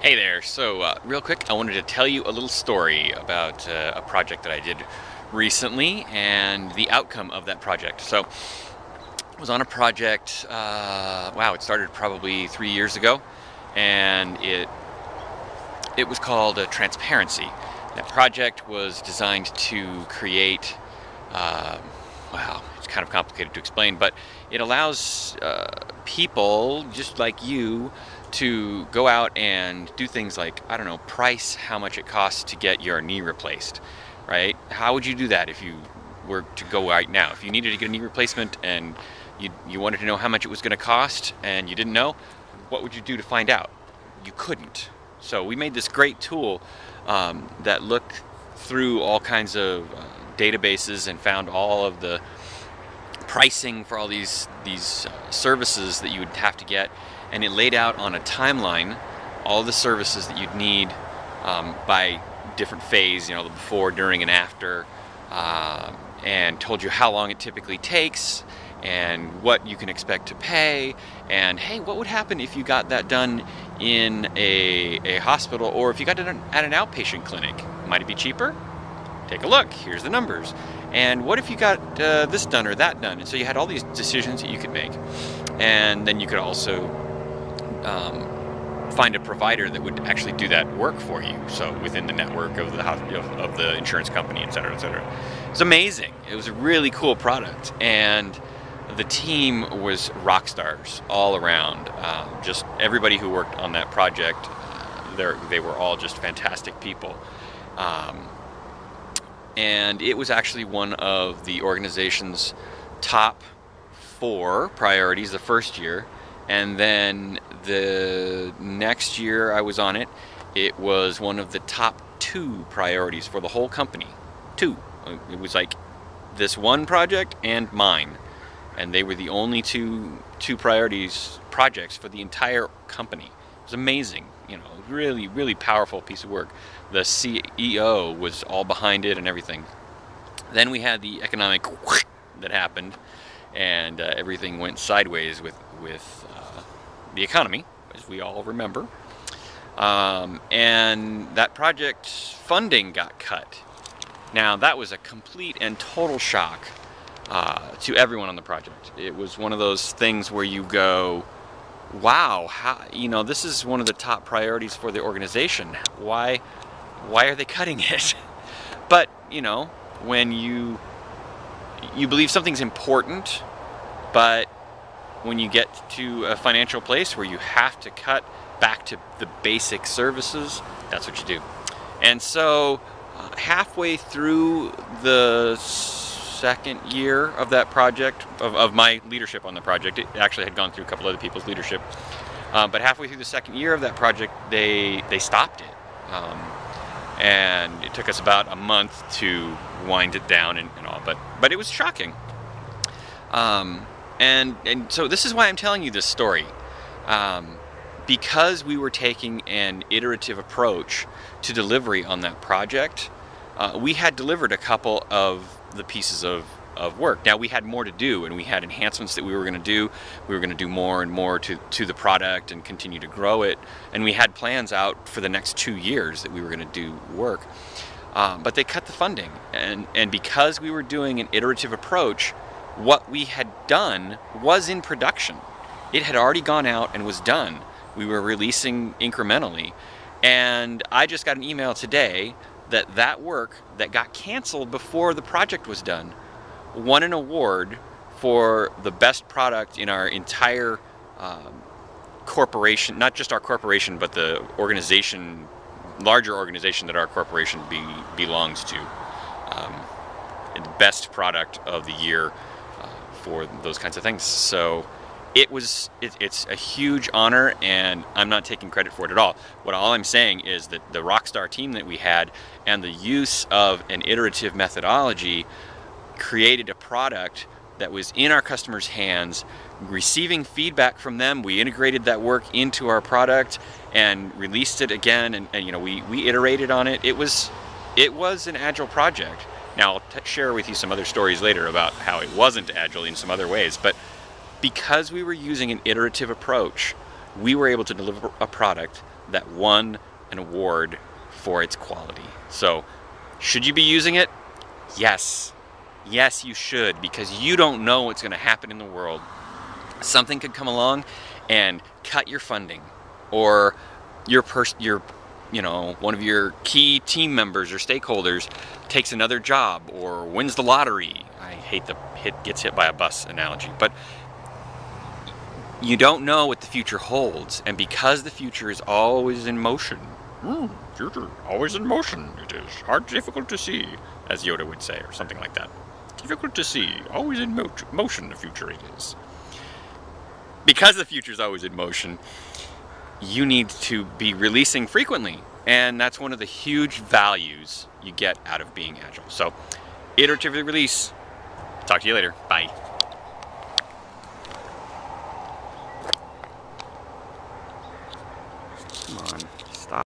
Hey there. So, real quick, I wanted to tell you a little story about a project that I did recently and the outcome of that project. So, I was on a project, wow, it started probably 3 years ago, and it was called Transparency. That project was designed to create, uh, wow, it's kind of complicated to explain, but it allows people just like you to go out and do things like, I don't know, price how much it costs to get your knee replaced, right? How would you do that if you were to go right now? If you needed to get a knee replacement and you wanted to know how much it was going to cost and you didn't know, what would you do to find out? You couldn't. So we made this great tool that looked through all kinds of databases and found all of the pricing for all these services that you would have to get, and it laid out on a timeline all the services that you'd need by different phase, you know, the before, during, and after, and told you how long it typically takes and what you can expect to pay, and hey, what would happen if you got that done in a hospital, or if you got it at an outpatient clinic? Might it be cheaper? Take a look, here's the numbers. And what if you got this done or that done? And so you had all these decisions that you could make. And then you could also find a provider that would actually do that work for you. So within the network of the insurance company, et cetera, et cetera. It's amazing. It was a really cool product. And the team was rock stars all around. Just everybody who worked on that project, they were all just fantastic people. And it was actually one of the organization's top 4 priorities the first year. And then the next year I was on it, it was one of the top 2 priorities for the whole company. 2. It was like this one project and mine. And they were the only two projects for the entire company. It was amazing. You know, really, really powerful piece of work. The CEO was all behind it and everything. Then we had the economic that happened, and everything went sideways with the economy, as we all remember. And that project's funding got cut. Now, that was a complete and total shock to everyone on the project. It was one of those things where you go, wow, this is one of the top priorities for the organization. Why are they cutting it? But, when you believe something's important, but when you get to a financial place where you have to cut back to the basic services, that's what you do. And so halfway through the second year of that project, of my leadership on the project, it actually had gone through a couple other people's leadership, but halfway through the second year of that project, they stopped it. And it took us about a month to wind it down and all, but it was shocking. And so this is why I'm telling you this story. Because we were taking an iterative approach to delivery on that project, we had delivered a couple of the pieces of work. Now, we had more to do, and we had enhancements that we were going to do. We were going to do more and more to the product and continue to grow it. And we had plans out for the next 2 years that we were going to do work. But they cut the funding. And because we were doing an iterative approach, what we had done was in production. It had already gone out and was done. We were releasing incrementally. And I just got an email today that work that got canceled before the project was done won an award for the best product in our entire corporation, not just our corporation, but the organization, larger organization that our corporation belongs to. The best product of the year for those kinds of things. So it's a huge honor, and I'm not taking credit for it at all. All I'm saying is that the rockstar team that we had and the use of an iterative methodology created a product that was in our customers' hands, receiving feedback from them. We integrated that work into our product and released it again, and we iterated on it. It was an Agile project. Now, I'll share with you some other stories later about how it wasn't Agile in some other ways, but because we were using an iterative approach, we were able to deliver a product that won an award for its quality. So, should you be using it? Yes. Yes, you should, because you don't know what's going to happen in the world. Something could come along and cut your funding, or one of your key team members or stakeholders takes another job or wins the lottery. I hate the gets hit by a bus analogy, but you don't know what the future holds, and because the future is always in motion, future always in motion, it is difficult to see, as Yoda would say, or something like that. Difficult to see, always in motion, the future it is. Because the future is always in motion, you need to be releasing frequently, and that's one of the huge values you get out of being Agile. So, iteratively release. Talk to you later. Bye.